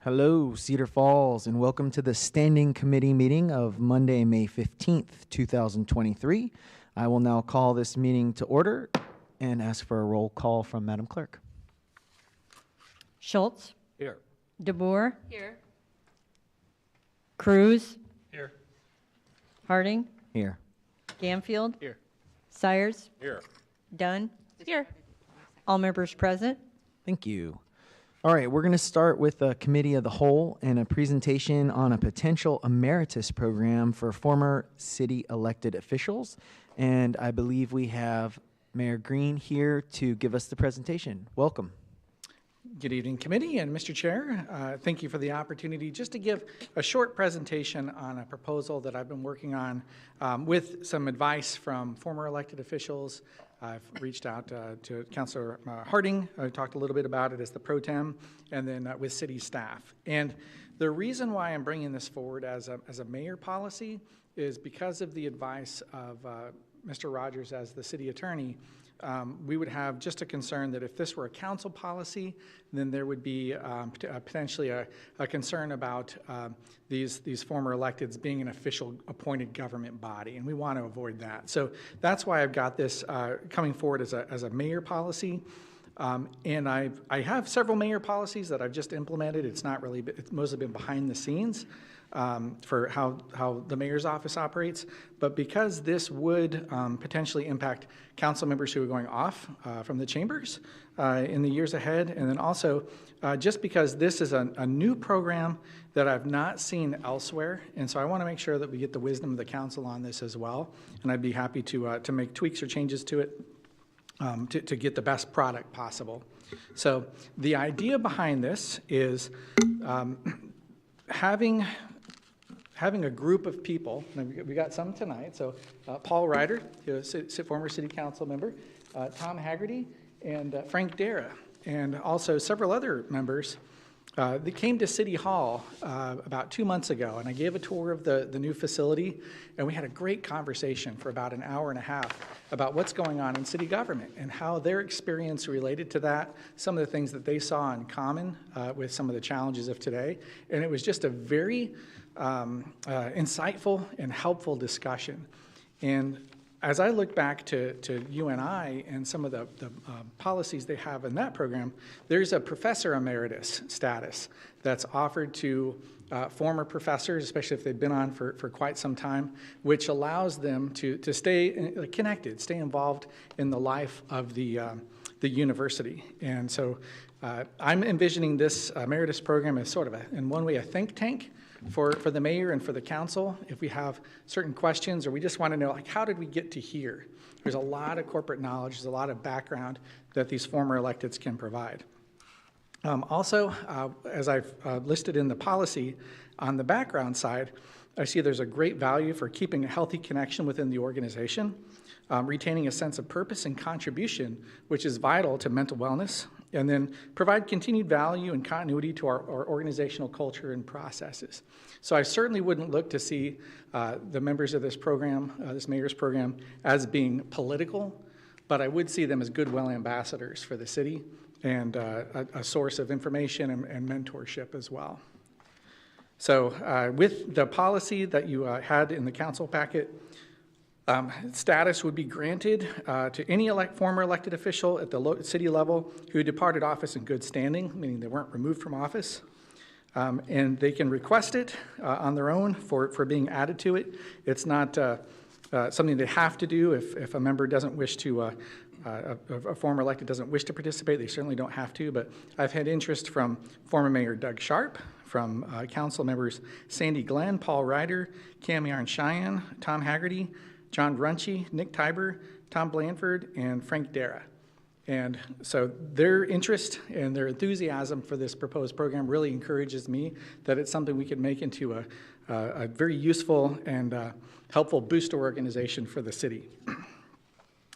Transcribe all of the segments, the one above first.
Hello, Cedar Falls, and welcome to the Standing Committee meeting of Monday, May 15th, 2023. I will now call this meeting to order and ask for a roll call from Madam Clerk. Schultz. Here. DeBoer. Here. Cruz. Here. Harding. Here. Ganfield. Here. Sires. Here. Dunn. Here. All members present. Thank you. All right, we're going to start with a committee of the whole and a presentation on a potential emeritus program for former city elected officials. And I believe we have Mayor Green here to give us the presentation. Welcome. Good evening, committee and Mr. Chair. Thank you for the opportunity just to give a short presentation on a proposal that I've been working on with some advice from former elected officials. I've reached out to Councilor Harding. I talked a little bit about it as the pro tem, and then with city staff. And the reason why I'm bringing this forward as a mayor policy is because of the advice of Mr. Rogers as the city attorney. We would have just a concern that if this were a council policy, then there would be potentially a concern about these former electeds being an official appointed government body, and we want to avoid that. So that's why I've got this coming forward as a mayor policy. And I have several mayor policies that I've just implemented. It's mostly been behind the scenes for how the mayor's office operates. But because this would potentially impact council members who are going off from the chambers in the years ahead, and then also just because this is a new program that I've not seen elsewhere, and so I want to make sure that we get the wisdom of the council on this as well. And I'd be happy to make tweaks or changes to it to get the best product possible. So the idea behind this is having a group of people, and we got some tonight, so Paul Ryder, former city council member, Tom Haggerty, and Frank Dara, and also several other members. They came to City Hall about 2 months ago, and I gave a tour of the new facility, and we had a great conversation for about an hour and a half about what's going on in city government and how their experience related to that, some of the things that they saw in common with some of the challenges of today. And it was just a very insightful and helpful discussion. And as I look back to UNI and some of the policies they have in that program, there's a professor emeritus status that's offered to former professors, especially if they've been on for quite some time, which allows them to stay connected, stay involved in the life of the university. And so I'm envisioning this emeritus program as sort of, in one way, a think tank for the mayor and for the council. If we have certain questions or we just want to know, like, how did we get to here? There's a lot of corporate knowledge, there's a lot of background that these former electeds can provide. Also, as I've listed in the policy, on the background side, I see there's a great value for keeping a healthy connection within the organization, retaining a sense of purpose and contribution, which is vital to mental wellness, and then provide continued value and continuity to our organizational culture and processes. So I certainly wouldn't look to see the members of this program, this mayor's program, as being political, but I would see them as goodwill ambassadors for the city and a source of information and mentorship as well. So with the policy that you had in the council packet, status would be granted to any former elected official at the city level who departed office in good standing, meaning they weren't removed from office. And they can request it on their own for being added to it. It's not something they have to do if a member doesn't wish to, a former elected doesn't wish to participate. They certainly don't have to, but I've had interest from former Mayor Doug Sharp, from council members Sandy Glenn, Paul Ryder, Cam Yarn Cheyenne, Tom Haggerty, John Runchie, Nick Tiber, Tom Blanford, and Frank Dara. And so their interest and their enthusiasm for this proposed program really encourages me that it's something we can make into a very useful and helpful booster organization for the city.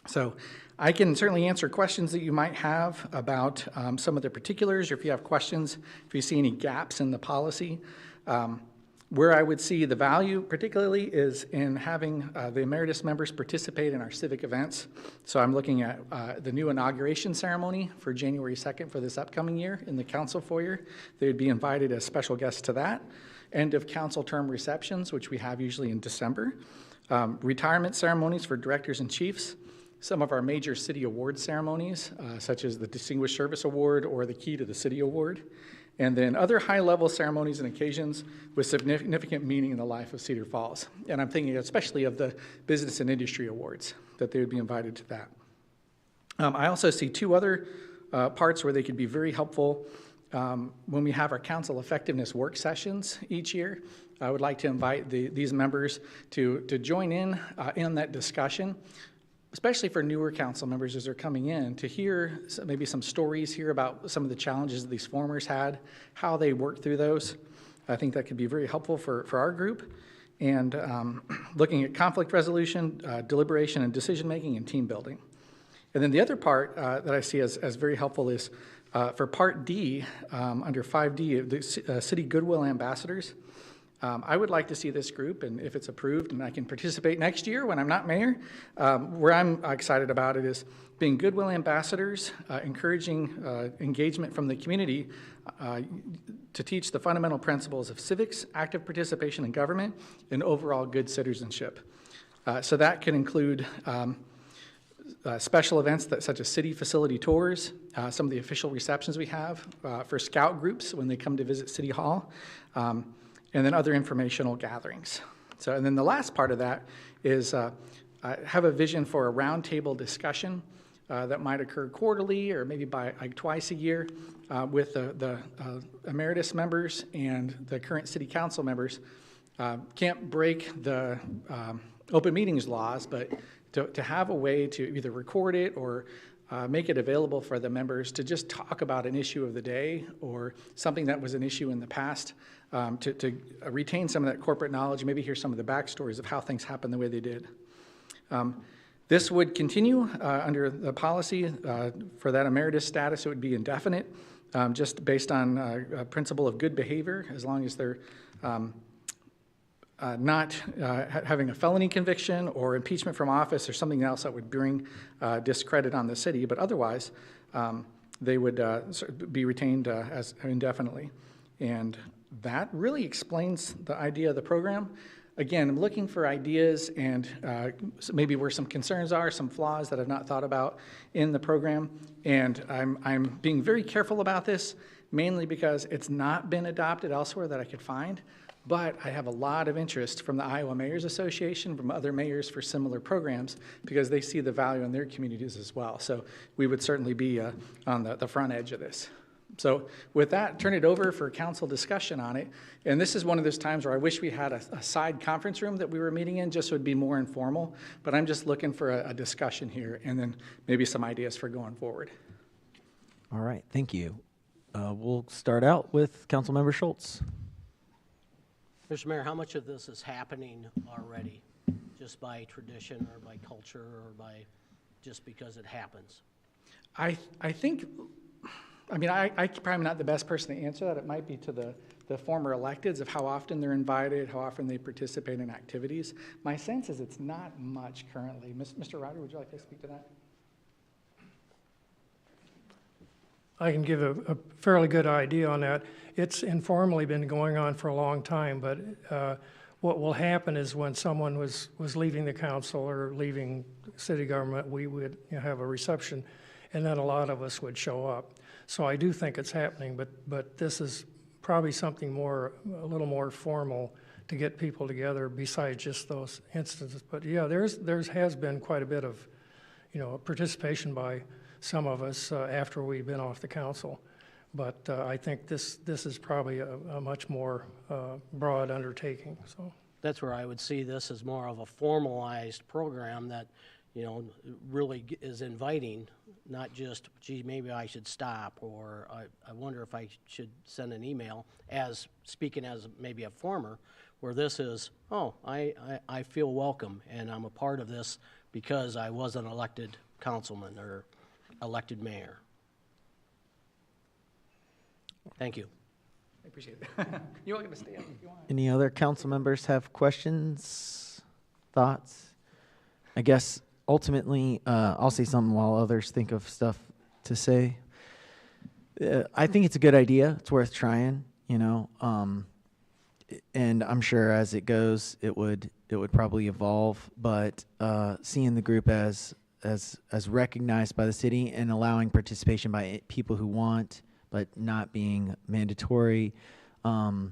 So I can certainly answer questions that you might have about some of the particulars, or if you have questions, if you see any gaps in the policy. Where I would see the value particularly is in having the emeritus members participate in our civic events. So I'm looking at the new inauguration ceremony for January 2nd for this upcoming year in the council foyer. They would be invited as special guests to that. End of council term receptions, which we have usually in December. Retirement ceremonies for directors and chiefs. Some of our major city award ceremonies, such as the Distinguished Service Award or the Key to the City Award. And then other high-level ceremonies and occasions with significant meaning in the life of Cedar Falls. And I'm thinking especially of the Business and Industry Awards, that they would be invited to that. I also see two other parts where they could be very helpful when we have our council effectiveness work sessions each year. I would like to invite these members to join in that discussion, especially for newer council members as they're coming in, to hear maybe some stories, hear about some of the challenges that these formers had, how they worked through those. I think that could be very helpful for our group. And looking at conflict resolution, deliberation and decision-making, and team building. And then the other part that I see as very helpful is for Part D, under 5D, the City Goodwill Ambassadors. I would like to see this group, and if it's approved and I can participate next year when I'm not mayor, where I'm excited about it is being goodwill ambassadors, encouraging engagement from the community to teach the fundamental principles of civics, active participation in government, and overall good citizenship. So that can include special events such as city facility tours, some of the official receptions we have for scout groups when they come to visit City Hall, and then other informational gatherings. So, and then the last part of that is I have a vision for a roundtable discussion that might occur quarterly or maybe by twice a year with the emeritus members and the current city council members. Can't break the open meetings laws, but to have a way to either record it or make it available for the members to just talk about an issue of the day or something that was an issue in the past, to retain some of that corporate knowledge, maybe hear some of the backstories of how things happened the way they did. This would continue under the policy for that emeritus status. It would be indefinite, just based on a principle of good behavior, as long as they're not having a felony conviction or impeachment from office or something else that would bring discredit on the city. But otherwise, they would be retained as indefinitely. And that really explains the idea of the program. Again, I'm looking for ideas and maybe where some concerns are, some flaws that I've not thought about in the program. And I'm being very careful about this, mainly because it's not been adopted elsewhere that I could find. But I have a lot of interest from the Iowa Mayors Association, from other mayors for similar programs, because they see the value in their communities as well. So we would certainly be on the front edge of this. So with that, turn it over for council discussion on it. And this is one of those times where I wish we had a side conference room that we were meeting in, just so it'd be more informal. But I'm just looking for a discussion here and then maybe some ideas for going forward. All right, thank you. We'll start out with Councilmember Schultz. Mr. Mayor, how much of this is happening already, just by tradition or by culture or by just because it happens? I think, I mean, I'm probably not the best person to answer that. It might be to the former electeds of how often they're invited, how often they participate in activities. My sense is it's not much currently. Mr. Ryder, would you like to speak to that? I can give a fairly good idea on that. It's informally been going on for a long time, but what will happen is when someone was leaving the council or leaving city government, we would have a reception, and then a lot of us would show up. So I do think it's happening, but this is probably something a little more formal to get people together besides just those instances. But yeah, there has been quite a bit of, participation by some of us after we've been off the council. But I think this is probably a much more broad undertaking. So That's where I would see this as more of a formalized program that, really is inviting, not just, gee, maybe I should stop, or I wonder if I should send an email, as speaking as maybe a former, where this is, oh, I feel welcome, and I'm a part of this because I was an elected councilman or elected mayor. Thank you. I appreciate it. You're welcome to stay up if you want. Any other council members have questions, thoughts? I guess ultimately, I'll say something while others think of stuff to say. I think it's a good idea. It's worth trying, you know. And I'm sure as it goes, it would probably evolve. But seeing the group as recognized by the city and allowing participation by people who want, but not being mandatory, I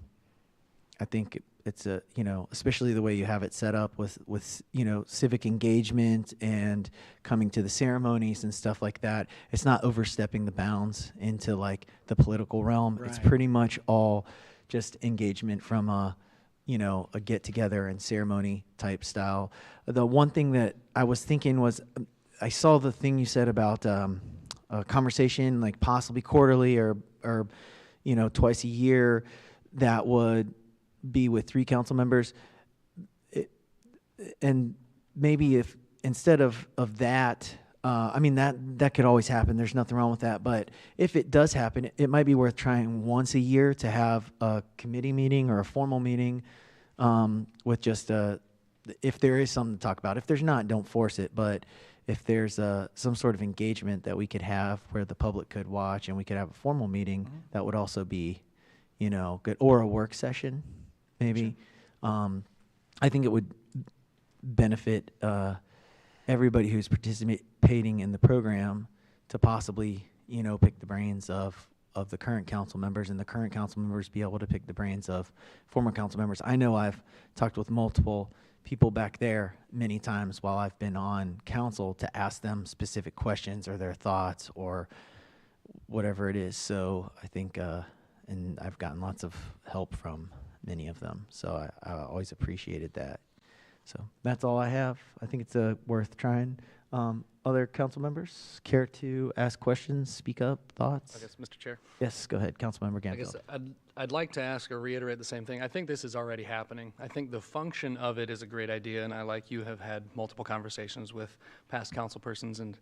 think it's a, you know, especially the way you have it set up with you know, civic engagement and coming to the ceremonies and stuff like that. It's not overstepping the bounds into like the political realm. It's Right. pretty much all just engagement from a, you know, a get together and ceremony type style. The one thing that I was thinking was, I saw the thing you said about a conversation like possibly quarterly or you know, twice a year that would be with 3 council members. And maybe if instead of that, I mean, that could always happen. There's nothing wrong with that. But if it does happen, it might be worth trying once a year to have a committee meeting or a formal meeting with just if there is something to talk about. If there's not, don't force it. But if there's some sort of engagement that we could have where the public could watch and we could have a formal meeting, that would also be, you know, good. Or a work session, maybe. Sure. I think it would benefit everybody who's participating in the program to possibly, you know, pick the brains of the current council members, and the current council members be able to pick the brains of former council members. I know I've talked with multiple people back there many times while I've been on council to ask them specific questions or their thoughts or whatever it is. So I think, and I've gotten lots of help from many of them. So I always appreciated that. So that's all I have. I think it's worth trying. Other council members care to ask questions, speak up, thoughts? I guess, Mr. Chair. Yes, go ahead, Councilmember I guess Ganfield. I'd like to ask or reiterate the same thing. I think this is already happening. I think the function of it is a great idea, and I, like you, have had multiple conversations with past council persons, and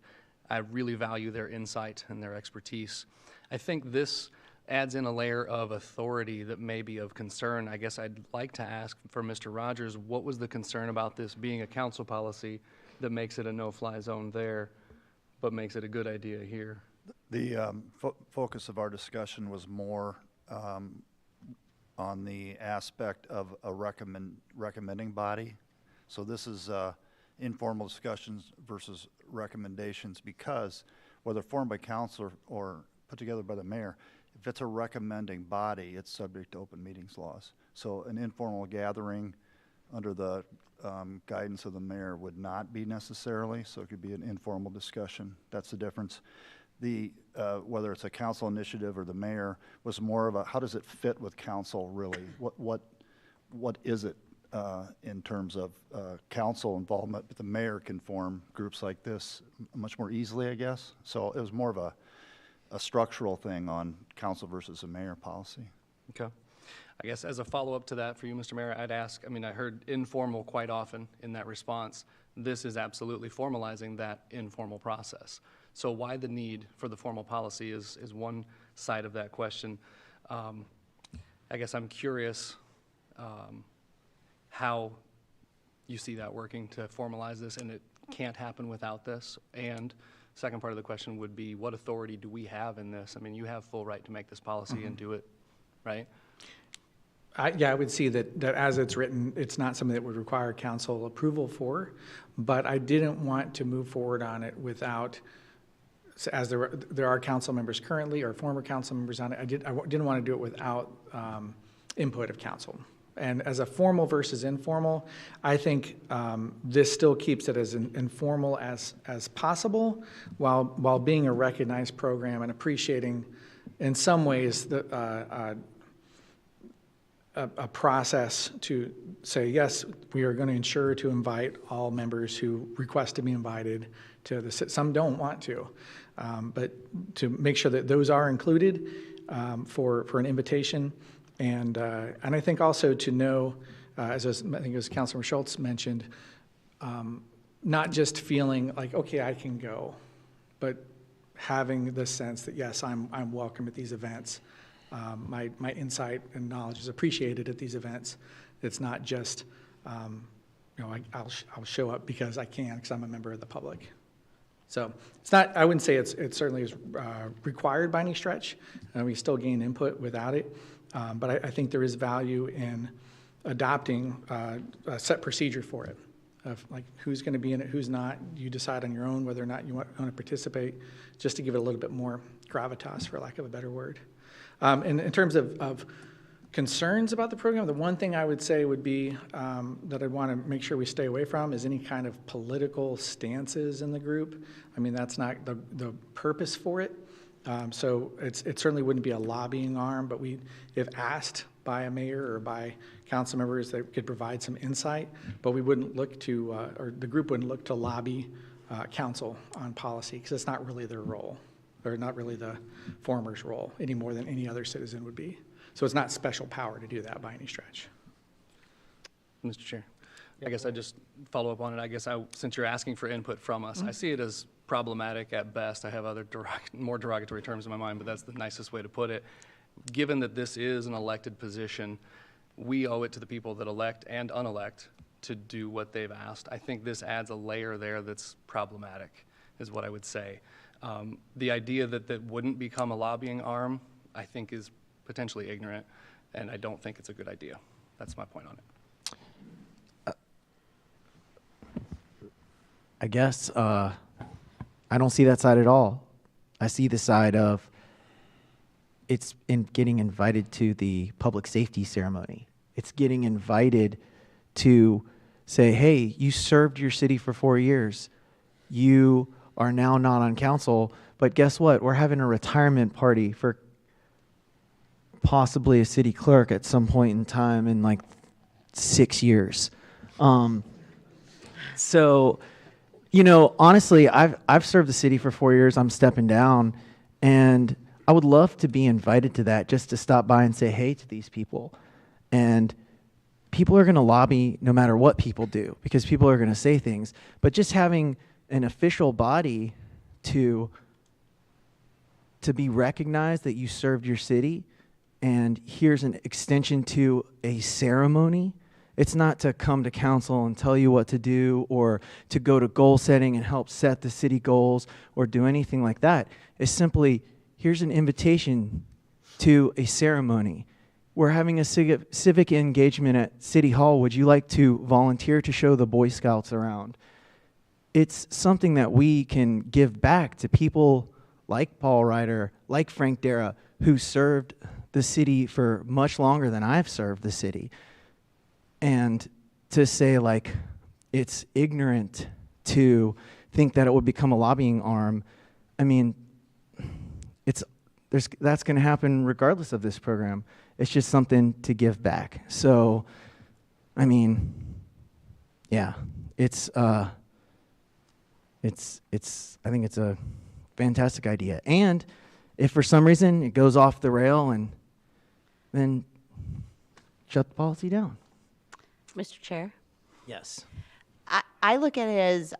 I really value their insight and their expertise. I think this adds in a layer of authority that may be of concern. I guess I'd like to ask for Mr. Rogers, what was the concern about this being a council policy that makes it a no-fly zone there, but makes it a good idea here? The focus of our discussion was more on the aspect of a recommending body. So this is informal discussions versus recommendations, because whether formed by council or put together by the mayor, if it's a recommending body, it's subject to open meetings laws. So an informal gathering under the guidance of the mayor would not be necessarily, so it could be an informal discussion. That's the difference. Whether it's a council initiative or the mayor was more of a, how does it fit with council really? What is it in terms of council involvement? But the mayor can form groups like this much more easily, I guess. So it was more of a structural thing on council versus a mayor policy. Okay. I guess as a follow-up to that for you, Mr. Mayor, I'd ask, I mean, I heard informal quite often in that response. This is absolutely formalizing that informal process. So why the need for the formal policy is one side of that question. I guess I'm curious how you see that working to formalize this, and it can't happen without this. And second part of the question would be, what authority do we have in this? I mean, you have full right to make this policy and do it, right? Yeah, I would see that as it's written, it's not something that would require council approval for, but I didn't want to move forward on it without, as there are council members currently or former council members on it, I didn't want to do it without input of council. And as a formal versus informal, I think this still keeps it as informal as possible, while being a recognized program and appreciating, in some ways, a process to say, yes, we are going to ensure to invite all members who request to be invited to the, some don't want to, but to make sure that those are included for an invitation. And I think also to know, I think as Councilor Schultz mentioned, not just feeling like, okay, I can go, but having the sense that, yes, I'm welcome at these events. my insight and knowledge is appreciated at these events. It's not just, I'll show up because I can, because I'm a member of the public. So it's not, I wouldn't say it certainly is required by any stretch. We still gain input without it. But I think there is value in adopting a set procedure for it, of like who's going to be in it, who's not. You decide on your own whether or not you want to participate, just to give it a little bit more gravitas, for lack of a better word. And in terms of concerns about the program, the one thing I would say would be that I'd want to make sure we stay away from is any kind of political stances in the group. I mean, that's not the purpose for it. So it certainly wouldn't be a lobbying arm, but if asked by a mayor or by council members, they could provide some insight, but we wouldn't look to, or the group wouldn't look to lobby council on policy, because it's not really their role, or not really the former's role any more than any other citizen would be. So it's not special power to do that by any stretch. Mr. Chair, I guess I just follow up on it. I guess since you're asking for input from us, I see it as problematic at best. I have other more derogatory terms in my mind, but that's the nicest way to put it. Given that this is an elected position, we owe it to the people that elect and unelect to do what they've asked. I think this adds a layer there that's problematic, is what I would say. The idea that wouldn't become a lobbying arm, I think, is potentially ignorant, and I don't think it's a good idea. That's my point on it. I guess I don't see that side at all. I see the side of it's in getting invited to the public safety ceremony. It's getting invited to say, hey, you served your city for 4 years. You are now not on council, but guess what? We're having a retirement party for possibly a city clerk at some point in time in like 6 years. So, honestly, I've served the city for 4 years. I'm stepping down, and I would love to be invited to that, just to stop by and say hey to these people. And people are going to lobby no matter what people do, because people are going to say things. But just having an official body to be recognized that you served your city, and here's an extension to a ceremony. It's not to come to council and tell you what to do, or to go to goal setting and help set the city goals, or do anything like that. It's simply, here's an invitation to a ceremony. We're having a civic engagement at City Hall. Would you like to volunteer to show the Boy Scouts around? It's something that we can give back to people like Paul Ryder, like Frank Dara, who served the city for much longer than I've served the city. And to say, like, it's ignorant to think that it would become a lobbying arm, I mean, that's going to happen regardless of this program. It's just something to give back. So, I mean, yeah, I think it's a fantastic idea. And if for some reason it goes off the rail, and then shut the policy down. Mr. Chair, Yes. I look at it as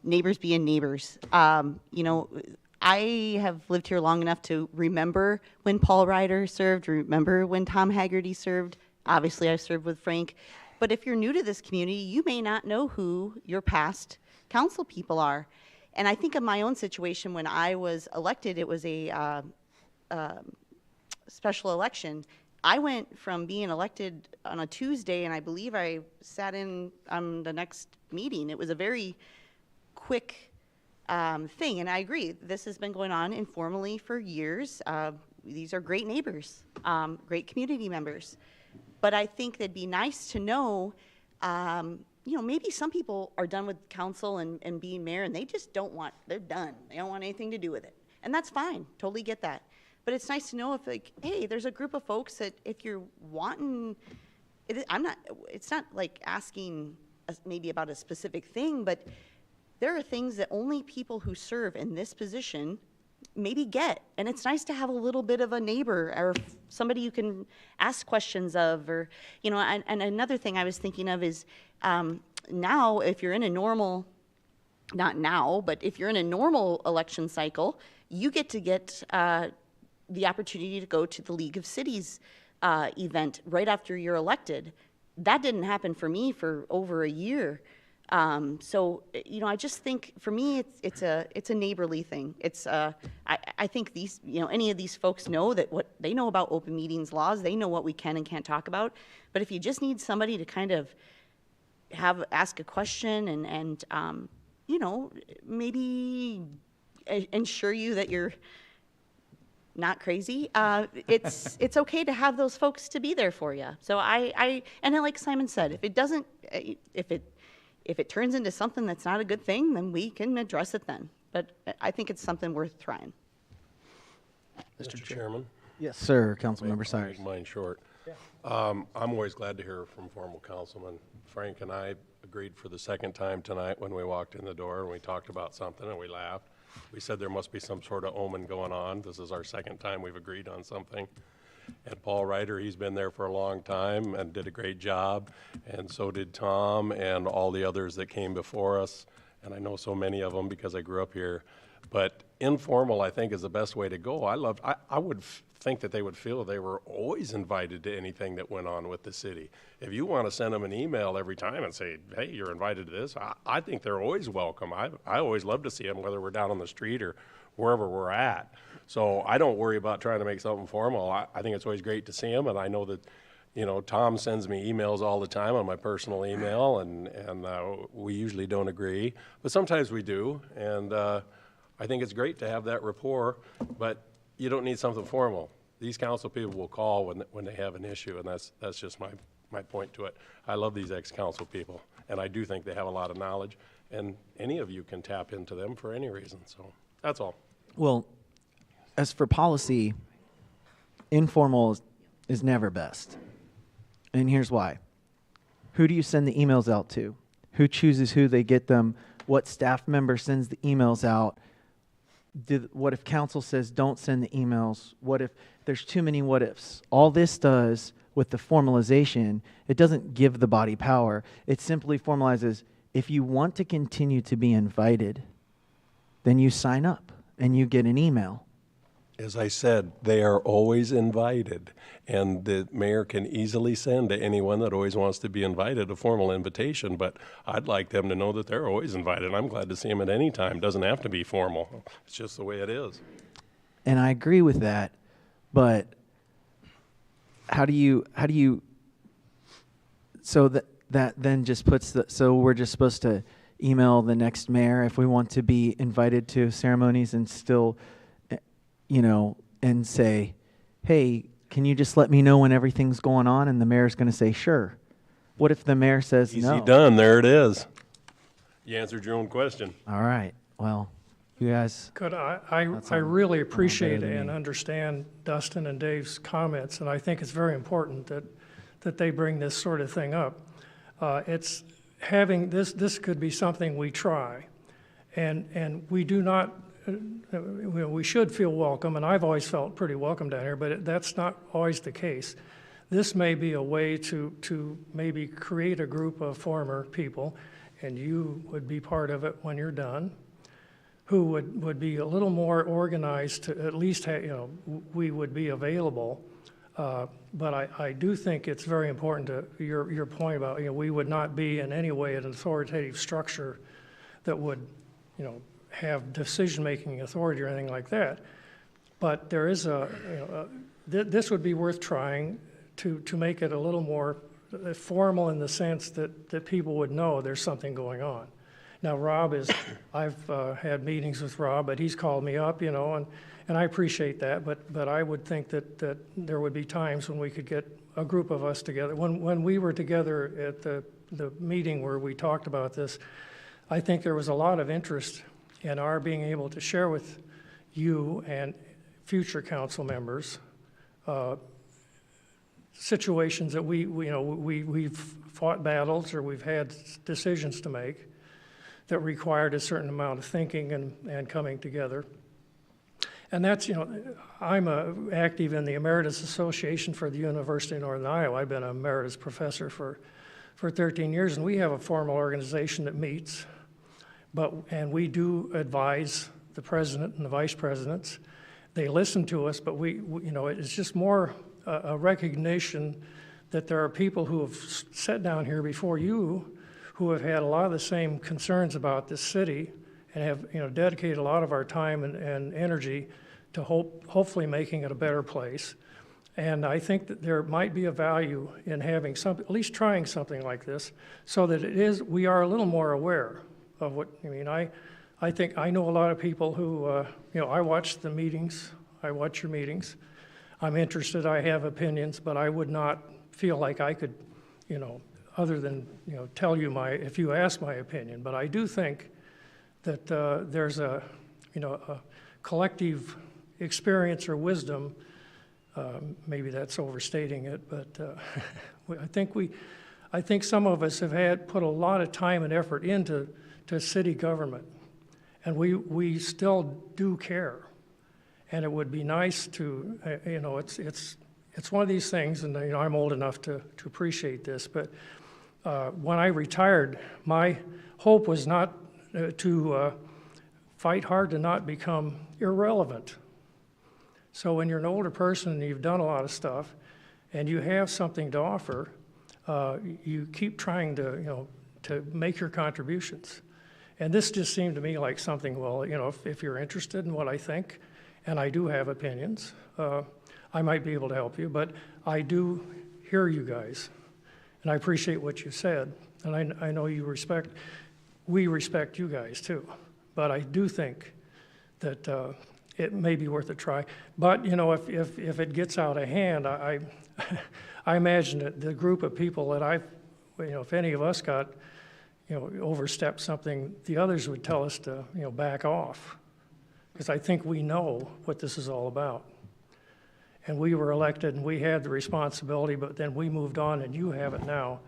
neighbors being neighbors. I have lived here long enough to remember when Paul Ryder served, remember when Tom Haggerty served. Obviously, I served with Frank. But if you're new to this community, you may not know who your past council people are. And I think of my own situation when I was elected, it was a special election. I went from being elected on a Tuesday, and I believe I sat in on the next meeting. It was a very quick thing, and I agree. This has been going on informally for years. These are great neighbors, great community members. But I think it'd be nice to know, maybe some people are done with council and being mayor, and they just they're done. They don't want anything to do with it. And that's fine, totally get that. But it's nice to know if, like, hey, there's a group of folks that if you're wanting, it's not like asking maybe about a specific thing, but there are things that only people who serve in this position maybe get. And it's nice to have a little bit of a neighbor or somebody you can ask questions of, or, and another thing I was thinking of is now if you're in a normal, not now, but if you're in a normal election cycle, you get the opportunity to go to the League of Cities event right after you're elected. That didn't happen for me for over a year. So, you know, I just think for me, it's a neighborly thing. I think these, you know, any of these folks know that what they know about open meetings laws, they know what we can and can't talk about. But if you just need somebody to kind of ask a question and you know, maybe ensure you that you're not crazy, it's okay to have those folks to be there for you. So and then like Simon said, if it doesn't, if it turns into something that's not a good thing, then we can address it then. But I think it's something worth trying. Mr. Chairman? Yes, sir, Councilmember I'll Cyrus. make mine short. I'm always glad to hear from former councilmen. Frank and I agreed for the second time tonight when we walked in the door and we talked about something and we laughed. We said there must be some sort of omen going on. This is our second time we've agreed on something. And Paul Ryder, he's been there for a long time and did a great job. And so did Tom and all the others that came before us. And I know so many of them because I grew up here. But informal, I think, is the best way to go. I would think that they would feel they were always invited to anything that went on with the city. If you want to send them an email every time and say, hey, you're invited to this, I think they're always welcome. I always love to see them, whether we're down on the street or wherever we're at. So I don't worry about trying to make something formal. I think it's always great to see them, and I know that, you know, Tom sends me emails all the time on my personal email, and we usually don't agree, but sometimes we do, and I think it's great to have that rapport, but you don't need something formal. These council people will call when they have an issue, and that's just my point to it. I love these ex-council people, and I do think they have a lot of knowledge, and any of you can tap into them for any reason, so that's all. Well, as for policy, informal is never best. And here's why. Who do you send the emails out to? Who chooses who they get them? What staff member sends the emails out? What if council says don't send the emails? What if there's too many what ifs? All this does with the formalization, it doesn't give the body power. It simply formalizes, if you want to continue to be invited, then you sign up and you get an email. As I said, they are always invited, and the mayor can easily send to anyone that always wants to be invited a formal invitation, but I'd like them to know that they're always invited. I'm glad to see them at any time. Doesn't have to be formal. It's just the way it is. And I agree with that, but how do you so that then just puts so we're just supposed to email the next mayor if we want to be invited to ceremonies and still, you know, and say, hey, can you just let me know when everything's going on? And the mayor's going to say, sure. What if the mayor says no? Easy done. There it is. You answered your own question. All right. Well, you guys. I really appreciate and understand Dustin and Dave's comments, and I think it's very important that they bring this sort of thing up. It's having this could be something we try, and we do not. We should feel welcome, and I've always felt pretty welcome down here, but that's not always the case. This may be a way to maybe create a group of former people, and you would be part of it when you're done, who would be a little more organized to at least we would be available. But I do think it's very important to your point about, we would not be in any way an authoritative structure that would, have decision-making authority or anything like that. But there is this would be worth trying to make it a little more formal in the sense that people would know there's something going on. Now, I've had meetings with Rob, but he's called me up, and I appreciate that, but I would think that there would be times when we could get a group of us together. When we were together at the meeting where we talked about this, I think there was a lot of interest in our being able to share with you and future council members situations that we've fought battles or we've had decisions to make that required a certain amount of thinking and coming together. And that's, I'm active in the Emeritus Association for the University of Northern Iowa. I've been an emeritus professor for 13 years, and we have a formal organization that meets, and we do advise the president and the vice presidents. they listen to us, but you know, it's just more a recognition that there are people who have sat down here before you who have had a lot of the same concerns about this city and have, you know, dedicated a lot of our time and energy to hopefully making it a better place. And I think that there might be a value in having at least trying something like this, so that we are a little more aware of what, I mean, I think I know a lot of people who, you know, I watch the meetings, I watch your meetings. I'm interested, I have opinions, but I would not feel like I could, you know, other than, you know, tell you if you ask my opinion. But I do think that there's a, you know, a collective experience or wisdom. Maybe that's overstating it, but I think some of us have put a lot of time and effort into city government, and we still do care. And it would be nice to, you know, it's one of these things, and you know, I'm old enough to appreciate this, but when I retired, my hope was not to fight hard to not become irrelevant. So when you're an older person and you've done a lot of stuff and you have something to offer, you keep trying to, you know, to make your contributions. And this just seemed to me like something, well, you know, if you're interested in what I think, and I do have opinions, I might be able to help you, but I do hear you guys, and I appreciate what you said, and I know we respect you guys too, but I do think that it may be worth a try. But, you know, if it gets out of hand, I imagine that the group of people that you know, if any of us got, you know, overstepped something, the others would tell us to, you know, back off. Because I think we know what this is all about. And we were elected and we had the responsibility, but then we moved on and you have it now.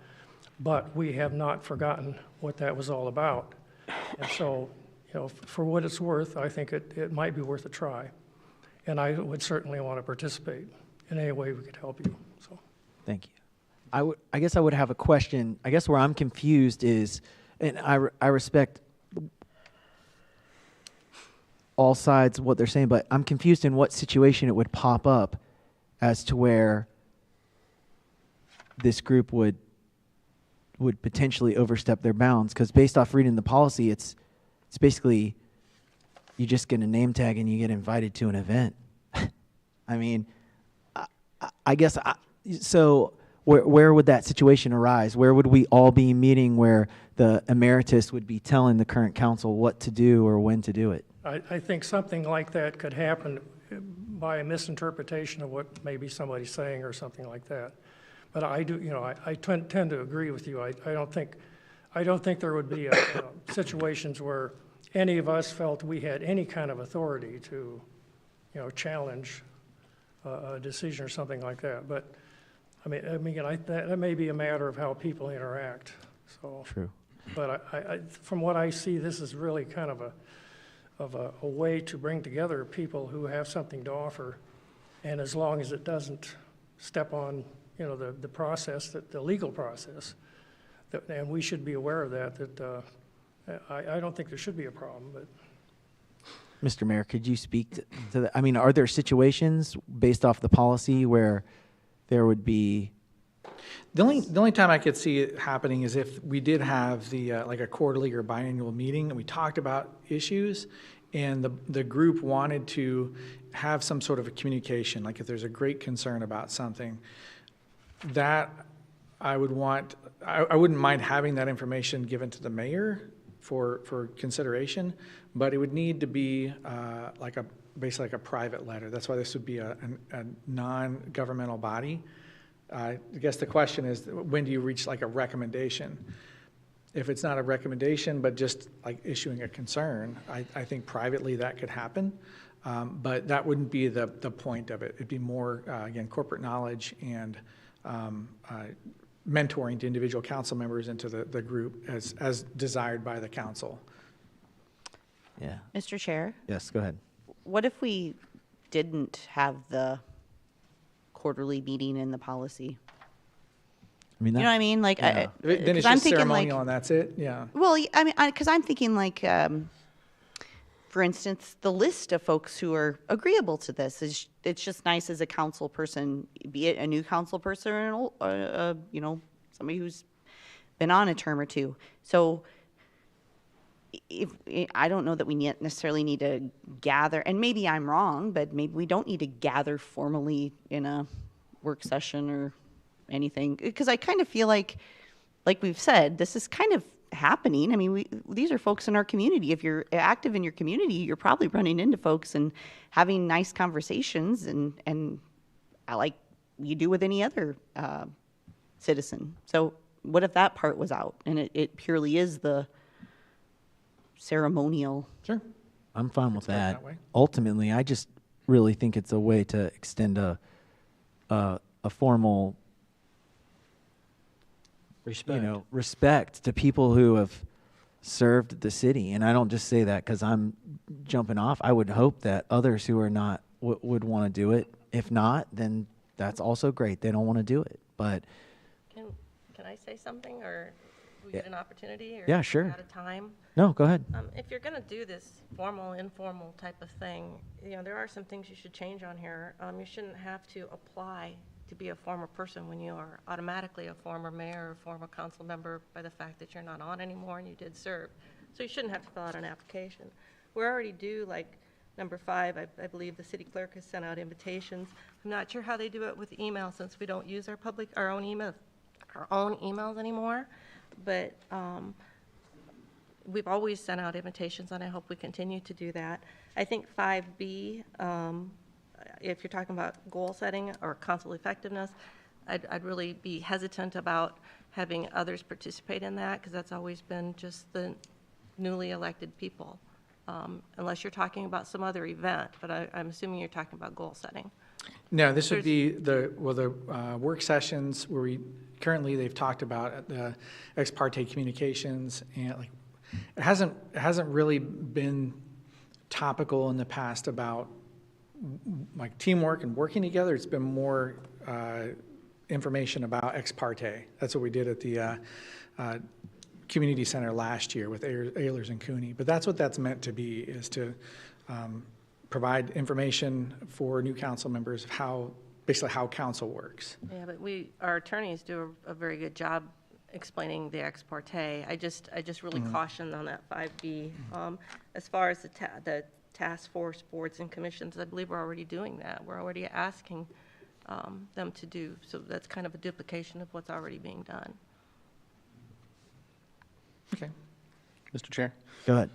But we have not forgotten what that was all about. And so, you know, for what it's worth, I think it might be worth a try. And I would certainly want to participate in any way we could help you. So, Thank you. I guess I would have a question. I guess where I'm confused is, and I respect all sides what they're saying, but I'm confused in what situation it would pop up as to where this group would potentially overstep their bounds. Because based off reading the policy, it's basically you just get a name tag and you get invited to an event. I mean, I guess so. Where would that situation arise? Where would we all be meeting where the emeritus would be telling the current council what to do or when to do it? I think something like that could happen by a misinterpretation of what maybe somebody's saying or something like that. But I do, you know, I tend to agree with you. I don't think there would be situations where any of us felt we had any kind of authority to, you know, challenge a decision or something like that. But I mean, that may be a matter of how people interact. So True. But from what I see, this is really kind of a way to bring together people who have something to offer, and as long as it doesn't step on, you know, the process, the legal process, and we should be aware of that. I don't think there should be a problem, but. Mr. Mayor, could you speak to that? I mean, are there situations based off the policy where there would be? The only time I could see it happening is if we did have like a quarterly or biannual meeting and we talked about issues, and the group wanted to have some sort of a communication, like if there's a great concern about something, that I wouldn't mind having that information given to the mayor for consideration, but it would need to be basically like a private letter. That's why this would be a non-governmental body. I guess the question is, when do you reach like a recommendation? If it's not a recommendation, but just like issuing a concern, I think privately that could happen. But that wouldn't be the point of it. It'd be more, again, corporate knowledge and mentoring to individual council members into the group as desired by the council. Yeah. Mr. Chair, Yes, go ahead. what if we didn't have the quarterly meeting in the policy? I mean, You know what I mean? Like, Yeah. Then it's I'm just thinking ceremonial like, and that's it, yeah. well, I mean, because I'm thinking like, for instance, the list of folks who are agreeable to this is, it's just nice as a council person, be it a new council person or, you know, somebody who's been on a term or two. So if, I don't know that we necessarily need to gather, and maybe I'm wrong, but maybe we don't need to gather formally in a work session or anything, because I kind of feel like we've said, this is kind of happening. I mean, these are folks in our community. If you're active in your community, you're probably running into folks and having nice conversations, and like you do with any other citizen. So what if that part was out and it purely is the ceremonial? Sure. I'm fine with Start that. that way. Ultimately, I just really think it's a way to extend a formal, Respect. respect to people who have served the city. And I don't just say that because I'm jumping off. I would hope that others who are not would want to do it. If not, then that's also great. They don't want to do it. But Can I say something, or do we get an opportunity? Or Yeah, sure. Out of time? no, go ahead. If you're going to do this formal, informal type of thing, there are some things you should change on here. You shouldn't have to apply to be a former person when you are automatically a former mayor or former council member by the fact that you're not on anymore and you did serve. So you shouldn't have to fill out an application. We already do, like, number 5, I believe the city clerk has sent out invitations. I'm not sure how they do it with email, since we don't use our own emails anymore. But we've always sent out invitations, and I hope we continue to do that. I think 5B, if you're talking about goal setting or council effectiveness, I'd really be hesitant about having others participate in that, because that's always been just the newly elected people, unless you're talking about some other event. But I'm assuming you're talking about goal setting. No, this would be the work sessions where currently they've talked about the ex parte communications, and like it hasn't really been topical in the past about like teamwork and working together. It's been more information about ex parte. That's what we did at the community center last year with Ehlers and Cooney. But that's what that's meant to be, is to provide information for new council members of basically how council works. Yeah, but our attorneys do a very good job explaining the ex parte. I just really caution on that 5B. As far as the task force boards and commissions, I believe we're already doing that. We're already asking them to do. So that's kind of a duplication of what's already being done. Okay. Mr. Chair? Go ahead.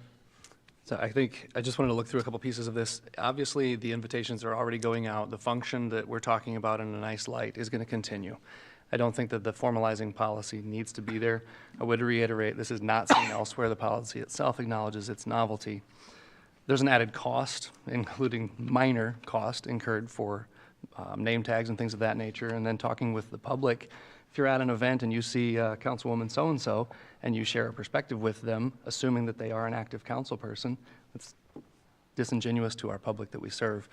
So I just wanted to look through a couple pieces of this. Obviously, the invitations are already going out. The function that we're talking about in a nice light is going to continue. I don't think that the formalizing policy needs to be there. I would reiterate, this is not seen elsewhere. The policy itself acknowledges its novelty. There's an added cost, including minor cost incurred for name tags and things of that nature. And then talking with the public, if you're at an event and you see Councilwoman so-and-so and you share a perspective with them, assuming that they are an active council person, it's disingenuous to our public that we serve.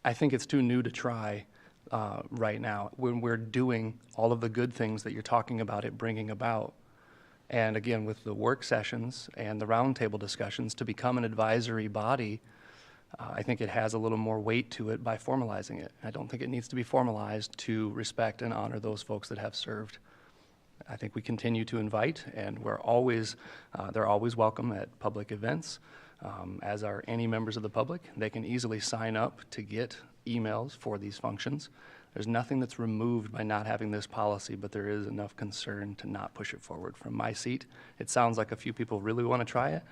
I think it's too new to try right now when we're doing all of the good things that you're talking about it bringing about. And again, with the work sessions and the roundtable discussions, to become an advisory body, I think it has a little more weight to it by formalizing it. I don't think it needs to be formalized to respect and honor those folks that have served. I think we continue to invite, and they're always welcome at public events, as are any members of the public. They can easily sign up to get emails for these functions. There's nothing that's removed by not having this policy, but there is enough concern to not push it forward. From my seat, it sounds like a few people really want to try it.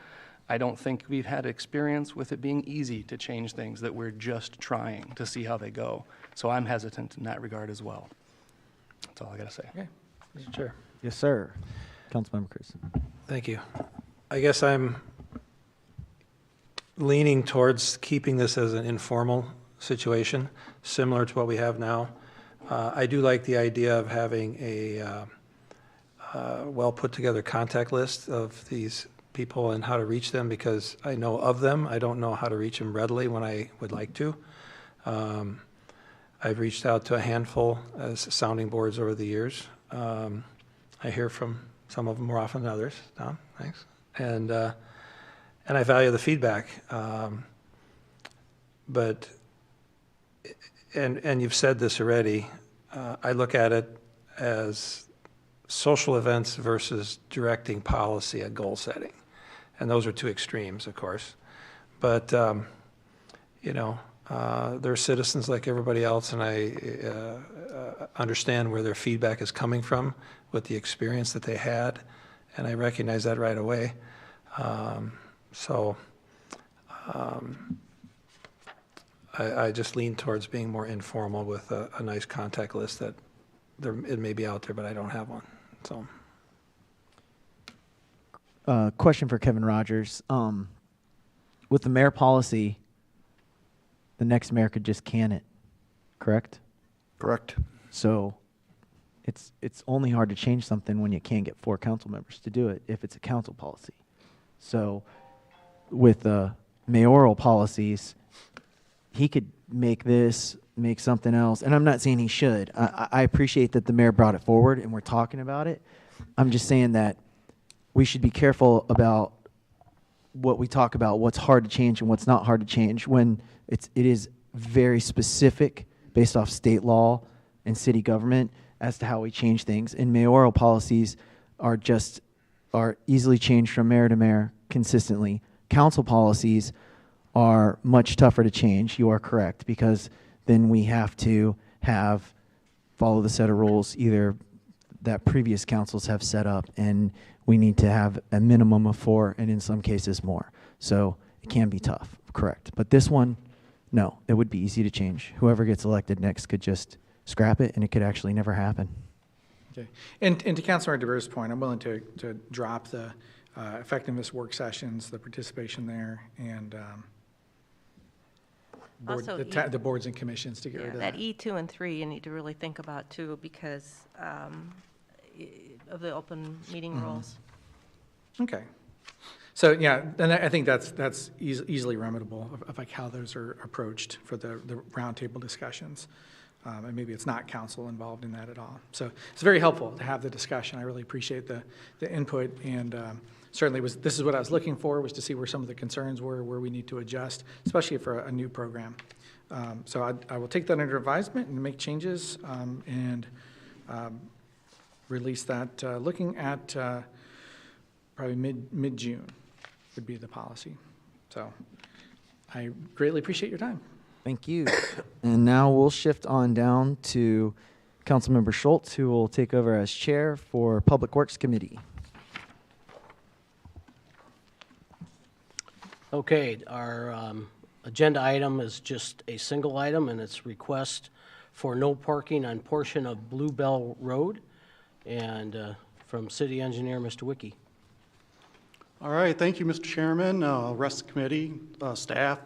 I don't think we've had experience with it being easy to change things that we're just trying to see how they go. So I'm hesitant in that regard as well. That's all I got to say. Okay. Mr. Chair. Yes, sir. Councilmember Cruz. Thank you. I guess I'm leaning towards keeping this as an informal situation, similar to what we have now. I do like the idea of having a well put together contact list of these people and how to reach them, because I know of them. I don't know how to reach them readily when I would like to. I've reached out to a handful as sounding boards over the years. I hear from some of them more often than others. Tom, thanks. and I value the feedback. But, and you've said this already, I look at it as social events versus directing policy at goal setting. And those are two extremes, of course. But, they're citizens like everybody else, and I understand where their feedback is coming from with the experience that they had, and I recognize that right away. I just lean towards being more informal with a nice contact list that it may be out there, but I don't have one. So, question for Kevin Rogers. With the mayor policy, the next mayor could just can it, correct? Correct. So it's only hard to change something when you can't get 4 council members to do it if it's a council policy. So with mayoral policies, he could make something else. And I'm not saying he should. I appreciate that the mayor brought it forward and we're talking about it. I'm just saying that we should be careful about what we talk about, what's hard to change and what's not hard to change, when it is very specific based off state law and city government as to how we change things. And mayoral policies are easily changed from mayor to mayor consistently. Council policies are much tougher to change. You are correct, because then we have to follow the set of rules either that previous councils have set up, and we need to have a minimum of 4, and in some cases more. So it can be tough, correct. But this one, no, it would be easy to change. Whoever gets elected next could just scrap it, and it could actually never happen. Okay. And to Councilmember DeVere's point, I'm willing to drop the effectiveness work sessions, the participation there, and Also, the boards and commissions to get rid of that. That E2 and 3 you need to really think about too, because of the open meeting rules. Okay. So yeah, and I think that's easily remediable of like how those are approached for the roundtable discussions. And maybe it's not council involved in that at all. So it's very helpful to have the discussion. I really appreciate the input, and certainly this is what I was looking for, was to see where some of the concerns were, where we need to adjust, especially for a new program. So I will take that under advisement and make changes and release that, looking at probably mid-June would be the policy. So I greatly appreciate your time. Thank you. And now we'll shift on down to Councilmember Schultz, who will take over as chair for Public Works Committee. Okay, our agenda item is just a single item, and it's request for no parking on portion of Bluebell Road, and from City Engineer, Mr. Wicki. All right, thank you, Mr. Chairman, rest of the committee, staff.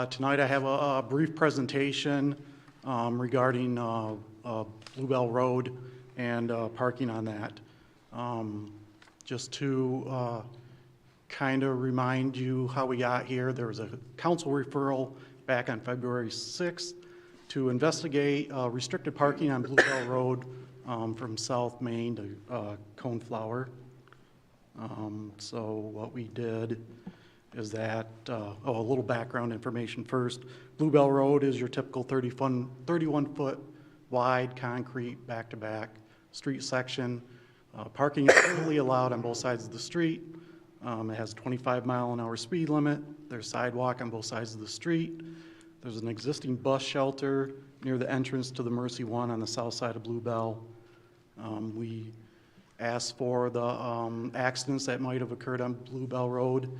Tonight I have a brief presentation regarding Bluebell Road and parking on that. Just to kind of remind you how we got here, there was a council referral back on February 6th to investigate restricted parking on Bluebell Road from South Main to Coneflower. So what we did is that, a little background information first. Bluebell Road is your typical 31-foot wide concrete back-to-back street section. Parking is legally allowed on both sides of the street. It has 25-mile-an-hour speed limit. There's sidewalk on both sides of the street. There's an existing bus shelter near the entrance to the Mercy One on the south side of Bluebell. We asked for the accidents that might have occurred on Bluebell Road,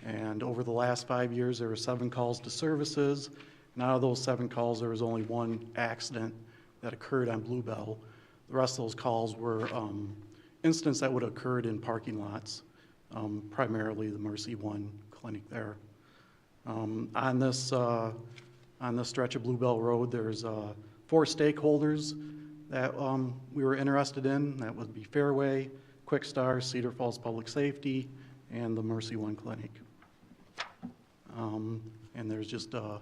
and over the last 5 years there were 7 calls to services, and out of those 7 calls there was only 1 accident that occurred on Bluebell. The rest of those calls were incidents that would have occurred in parking lots, primarily the Mercy One clinic there. On this stretch of Bluebell Road, there's 4 stakeholders that we were interested in. That would be Fairway, Quickstar, Cedar Falls Public Safety, and the Mercy One Clinic. And there's just a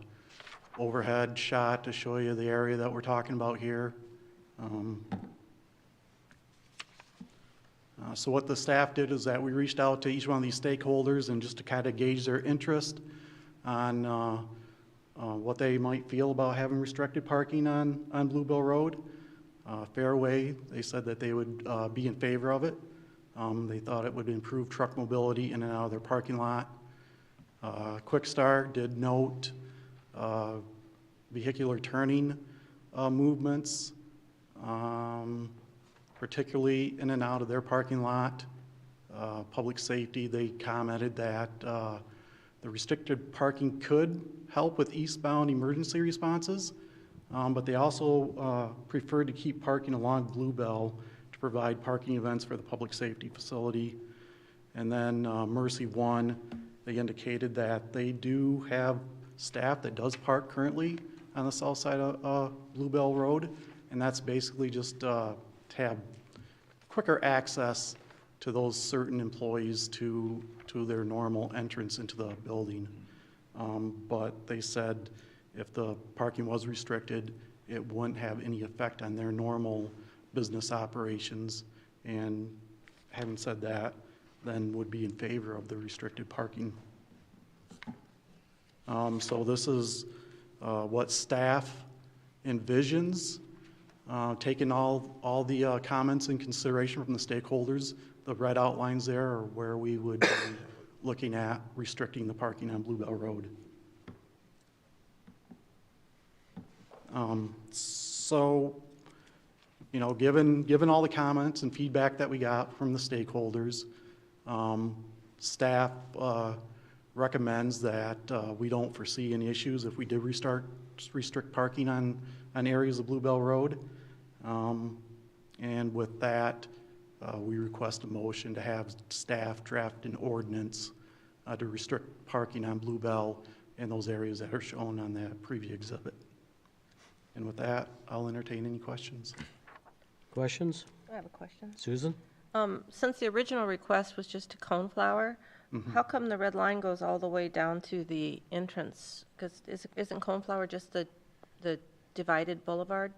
overhead shot to show you the area that we're talking about here. So what the staff did is that we reached out to each one of these stakeholders and just to kind of gauge their interest on what they might feel about having restricted parking on Bluebell Road. Fairway, they said that they would be in favor of it. They thought it would improve truck mobility in and out of their parking lot. Quick Start did note vehicular turning movements, particularly in and out of their parking lot. Public safety, they commented that the restricted parking could help with eastbound emergency responses, but they also preferred to keep parking along Bluebell to provide parking events for the public safety facility. And then Mercy One, they indicated that they do have staff that does park currently on the south side of Bluebell Road, and that's basically just to have quicker access to those certain employees to their normal entrance into the building. But they said if the parking was restricted, it wouldn't have any effect on their normal business operations. And having said that, then would be in favor of the restricted parking. So this is what staff envisions, taking all the comments in consideration from the stakeholders. The red outlines there are where we would be looking at restricting the parking on Bluebell Road. So, you know, given all the comments and feedback that we got from the stakeholders, staff recommends that we don't foresee any issues if we did restrict parking on areas of Bluebell Road. And with that, we request a motion to have staff draft an ordinance to restrict parking on Bluebell in those areas that are shown on that preview exhibit. And with that, I'll entertain any questions. Questions? I have a question. Susan? Since the original request was just to Coneflower, how come the red line goes all the way down to the entrance? Because isn't Coneflower just the divided boulevard?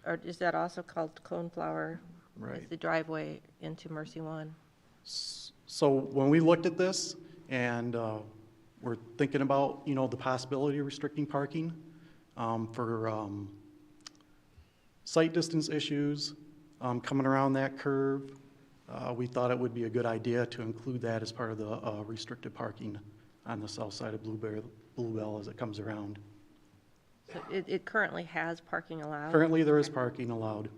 Or is that also called Coneflower? Right. Is the driveway into Mercy One? So when we looked at this and we're thinking about, you know, the possibility of restricting parking for sight distance issues coming around that curve, we thought it would be a good idea to include that as part of the restricted parking on the south side of Bluebell as it comes around. So it currently has parking allowed? Currently, there is parking allowed.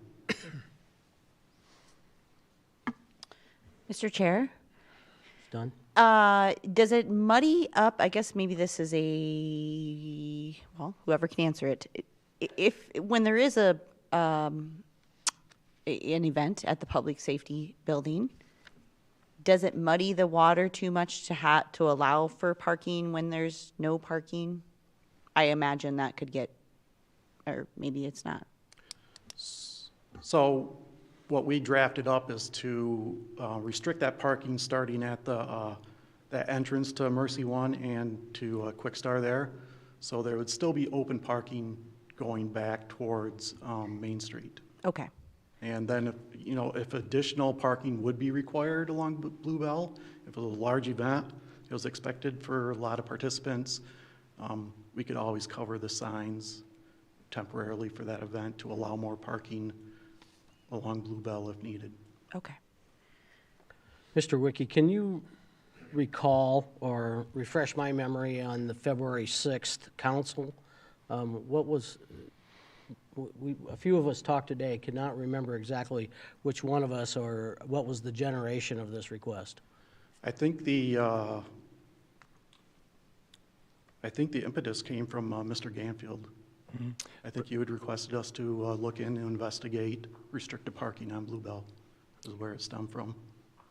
Mr. Chair? Done? Does it muddy up, I guess maybe this is well, whoever can answer it. When there is an event at the public safety building, does it muddy the water too much to allow for parking when there's no parking? I imagine that could get, or maybe it's not. So what we drafted up is to restrict that parking starting at that entrance to Mercy One and to Quick Star there. So there would still be open parking going back towards Main Street. Okay. And then, if additional parking would be required along Bluebell, if it was a large event, it was expected for a lot of participants, we could always cover the signs temporarily for that event to allow more parking along Bluebell if needed. Okay. Mr. Wiki, can you recall or refresh my memory on the February 6th council? What was, a few of us talked today, cannot remember exactly which one of us or what was the generation of this request. I think the impetus came from Mr. Ganfield. Mm-hmm. I think you had requested us to look in and investigate restricted parking on Bluebell, is where it stemmed from.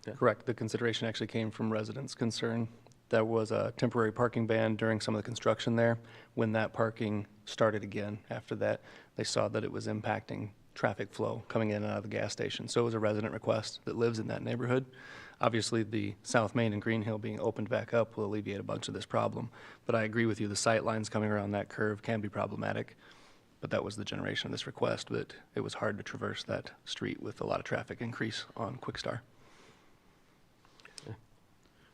Yeah. Correct. The consideration actually came from residents' concern. There was a temporary parking ban during some of the construction there. When that parking started again after that, they saw that it was impacting traffic flow coming in and out of the gas station. So it was a resident request that lives in that neighborhood. Obviously, the South Main and Green Hill being opened back up will alleviate a bunch of this problem. But I agree with you, the sight lines coming around that curve can be problematic. But that was the generation of this request, that it was hard to traverse that street with a lot of traffic increase on Quick Star.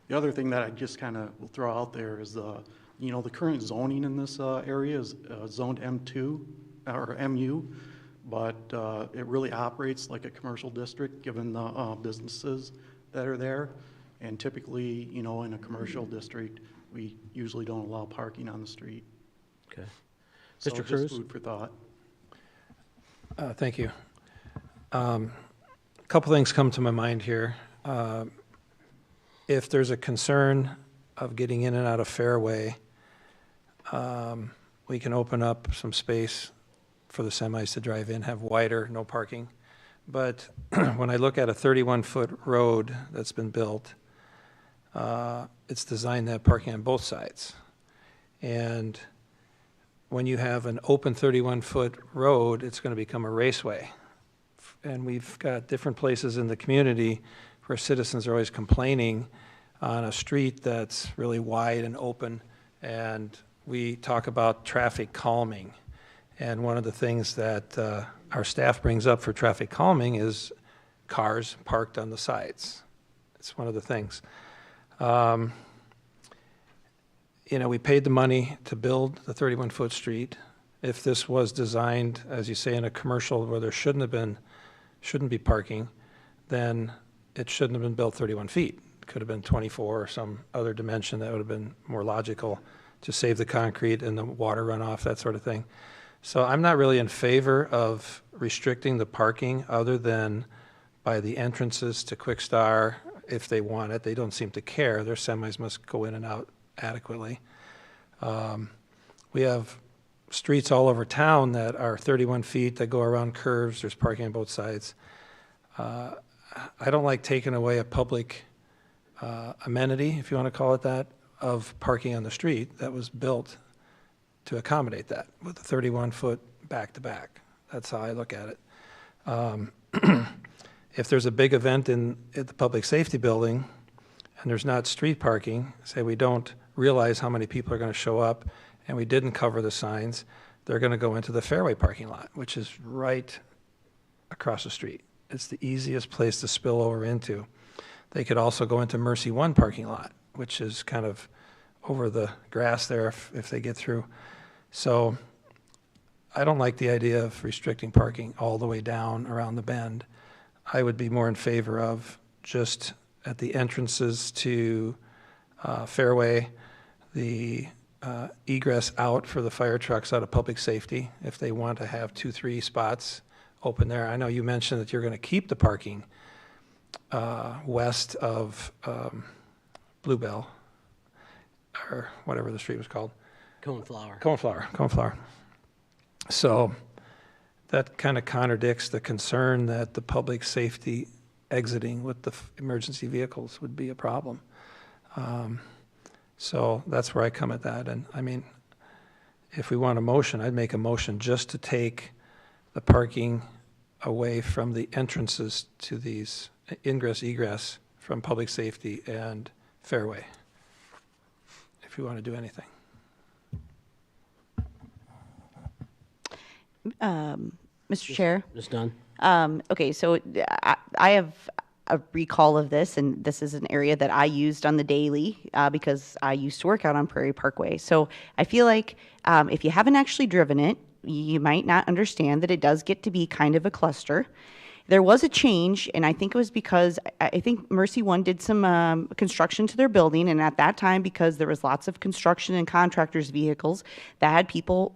The other thing that I just kind of will throw out there is the current zoning in this area is zoned M2 or MU, but it really operates like a commercial district given the businesses that are there. And typically, in a commercial district, we usually don't allow parking on the street. Okay. So Mr. just Cruz? food for thought. Thank you. A couple things come to my mind here. If there's a concern of getting in and out of Fairway, we can open up some space for the semis to drive in, have wider, no parking. But when I look at a 31-foot road that's been built, it's designed to have parking on both sides. And when you have an open 31-foot road, it's going to become a raceway. And we've got different places in the community where citizens are always complaining on a street that's really wide and open. And we talk about traffic calming. And one of the things that our staff brings up for traffic calming is cars parked on the sides. It's one of the things. We paid the money to build the 31-foot street. If this was designed, as you say, in a commercial where there shouldn't be parking, then it shouldn't have been built 31 feet. It could have been 24 or some other dimension that would have been more logical to save the concrete and the water runoff, that sort of thing. So I'm not really in favor of restricting the parking other than by the entrances to Quick Star if they want it. They don't seem to care. Their semis must go in and out adequately. We have streets all over town that are 31 feet that go around curves. There's parking on both sides. I don't like taking away a public amenity, if you want to call it that, of parking on the street that was built to accommodate that with a 31-foot back-to-back. That's how I look at it. If there's a big event at the public safety building and there's not street parking, say we don't realize how many people are going to show up and we didn't cover the signs, they're going to go into the Fairway parking lot, which is right across the street. It's the easiest place to spill over into. They could also go into Mercy One parking lot, which is kind of over the grass there if they get through. So I don't like the idea of restricting parking all the way down around the bend. I would be more in favor of just at the entrances to Fairway, the egress out for the fire trucks out of public safety, if they want to have 2-3 spots open there. I know you mentioned that you're going to keep the parking west of Bluebell, or whatever the street was called. Coneflower. So that kind of contradicts the concern that the public safety exiting with the emergency vehicles would be a problem. So that's where I come at that. And I mean, if we want a motion, I'd make a motion just to take the parking away from the entrances to these ingress, egress from public safety and Fairway, if you want to do anything. Mr. Chair? Ms. Dunn? Okay, so I have a recall of this, and this is an area that I used on the daily because I used to work out on Prairie Parkway. So I feel like if you haven't actually driven it, you might not understand that it does get to be kind of a cluster. There was a change, and I think it was because I think Mercy One did some construction to their building, and at that time, because there was lots of construction and contractors' vehicles, that had people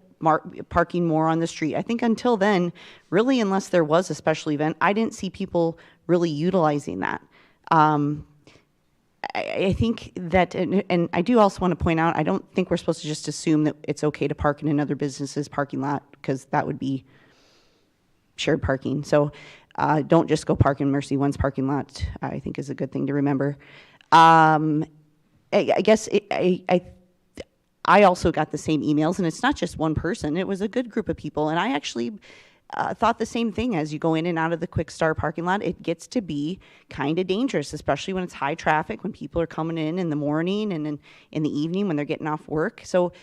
parking more on the street. I think until then, really, unless there was a special event, I didn't see people really utilizing that. I think that, and I do also want to point out, I don't think we're supposed to just assume that it's okay to park in another business's parking lot, because that would be shared parking. So don't just go park in Mercy One's parking lot, I think is a good thing to remember. I guess I also got the same emails, and it's not just one person. It was a good group of people, and I actually thought the same thing. As you go in and out of the Quick Star parking lot, it gets to be kind of dangerous, especially when it's high traffic, when people are coming in the morning and in the evening when they're getting off work. So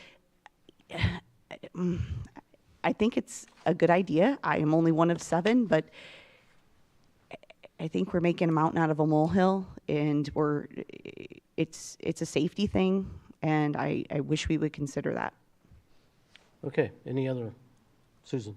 I think it's a good idea. I am only one of 7, but I think we're making a mountain out of a molehill, and it's a safety thing, and I wish we would consider that. Okay, any other, Susan?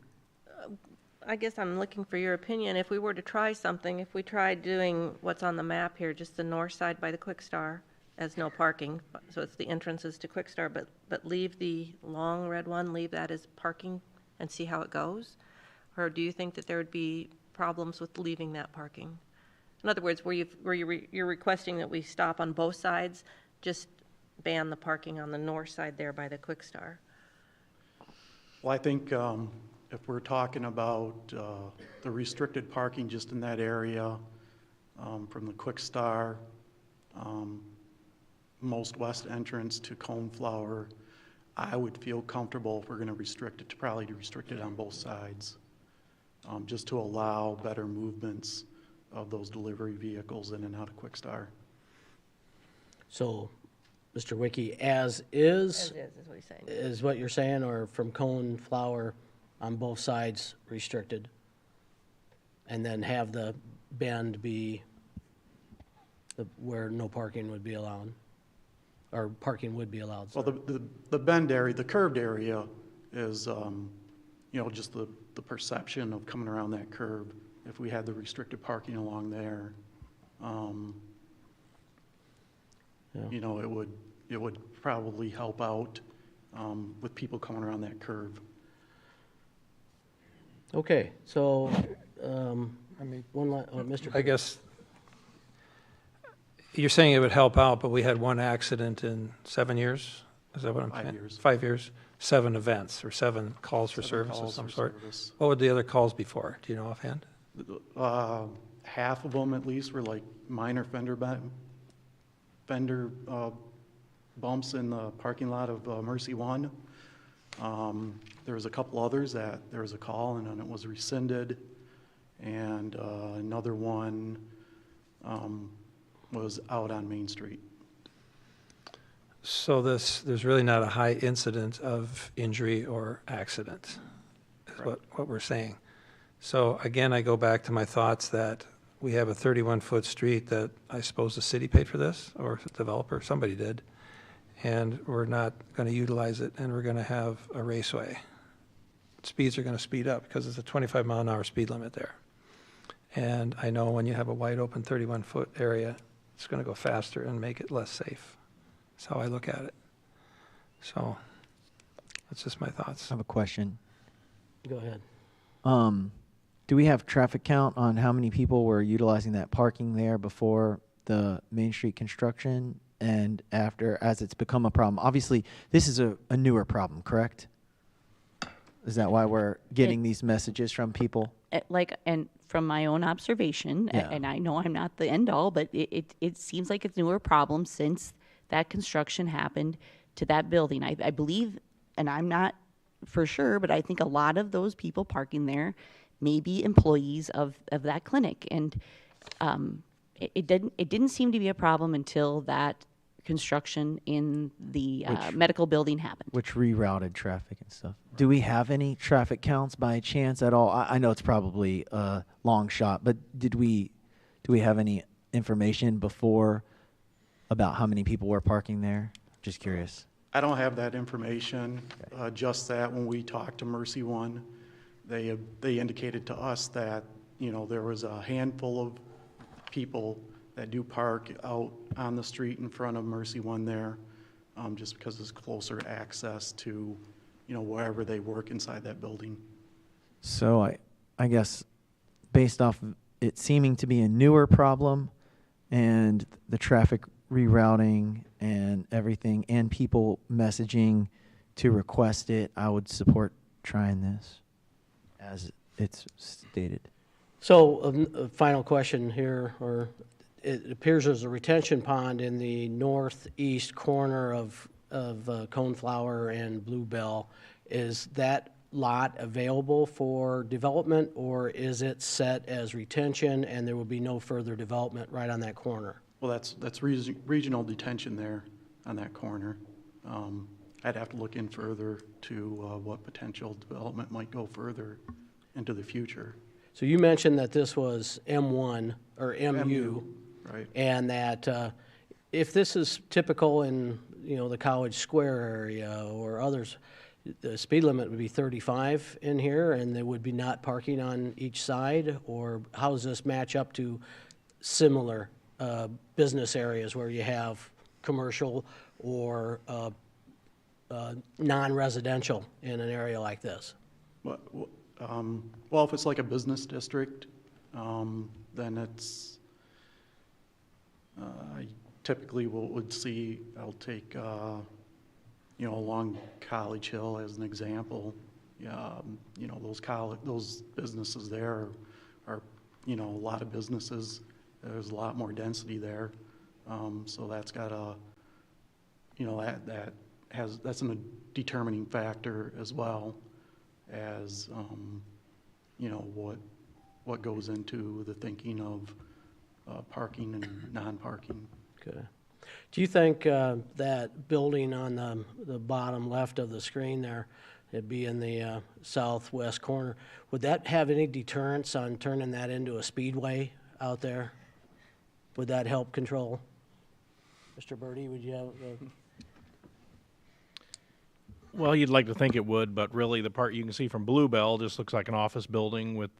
I guess I'm looking for your opinion. If we were to try something, if we tried doing what's on the map here, just the north side by the Quick Star as no parking, so it's the entrances to Quick Star, but leave the long red one, leave that as parking and see how it goes? Or do you think that there would be problems with leaving that parking? In other words, you're requesting that we stop on both sides, just ban the parking on the north side there by the Quick Star? Well, I think if we're talking about the restricted parking just in that area, from the Quick Star, most west entrance to Coneflower, I would feel comfortable if we're going to restrict it to probably to restrict it on both sides, just to allow better movements of those delivery vehicles in and out of Quick Star. So, Mr. Wiki, as is what he's saying. is what you're saying, or from Coneflower on both sides restricted? And then have the bend be where no parking would be allowed? Or parking would be allowed? Well, sorry. the bend area, the curved area is, just the perception of coming around that curve. If we had the restricted parking along there, it would probably help out with people coming around that curve. Okay, so, Mr. I guess you're saying it would help out, but we had one accident in 7 years? Is that what I'm saying? 5 years. 5 years, 7 events, or 7 calls for 7 service of calls some for sort? service. What would the other calls be for? Do you know offhand? Half of them at least were like minor fender bumps in the parking lot of Mercy One. There was a couple others that there was a call and then it was rescinded, and another one was out on Main Street. So there's really not a high incident of injury or accident, is what we're saying. So again, I go back to my thoughts that we have a 31-foot street that I suppose the city paid for this, or the developer, somebody did, and we're not going to utilize it, and we're going to have a raceway. Speeds are going to speed up because it's a 25-mile-an-hour speed limit there. And I know when you have a wide-open 31-foot area, it's going to go faster and make it less safe. That's how I look at it. So that's just my thoughts. I have a question. Go ahead. Do we have traffic count on how many people were utilizing that parking there before the Main Street construction and after, as it's become a problem? Obviously, this is a newer problem, correct? Is that why we're getting these messages from people? And from my own observation, Yeah. and I know I'm not the end all, but it seems like it's a newer problem since that construction happened to that building. I believe, and I'm not for sure, but I think a lot of those people parking there may be employees of that clinic. And it didn't seem to be a problem until that construction in the medical building happened. Which rerouted traffic and stuff. Do we have any traffic counts by chance at all? I know it's probably a long shot, but do we have any information before about how many people were parking there? Just curious. I don't have that information, just that when we talked to Mercy One, they indicated to us that, there was a handful of people that do park out on the street in front of Mercy One there, just because it's closer access to, wherever they work inside that building. So I guess based off of it seeming to be a newer problem and the traffic rerouting and everything and people messaging to request it, I would support trying this as it's stated. So, a final question here, or it appears there's a retention pond in the northeast corner of Coneflower and Bluebell. Is that lot available for development, or is it set as retention and there will be no further development right on that corner? Well, that's regional detention there on that corner. I'd have to look in further to what potential development might go further into the future. So you mentioned that this was M1 or MU, Right. and that if this is typical in, you know, the College Square area or others, the speed limit would be 35 in here, and there would be not parking on each side? Or how does this match up to similar business areas where you have commercial or non-residential in an area like this? Well, if it's like a business district, then it's, I typically would see, I'll take, you know, along College Hill as an example. You know, those businesses there are, you know, a lot of businesses. There's a lot more density there. So that's got a, you know, that's a determining factor as well as, you know, what goes into the thinking of parking and non-parking. Okay. Do you think that building on the bottom left of the screen there, it'd be in the southwest corner, would that have any deterrence on turning that into a speedway out there? Would that help control? Mr. Birdie, would you have? Well, you'd like to think it would, but really the part you can see from Bluebell just looks like an office building with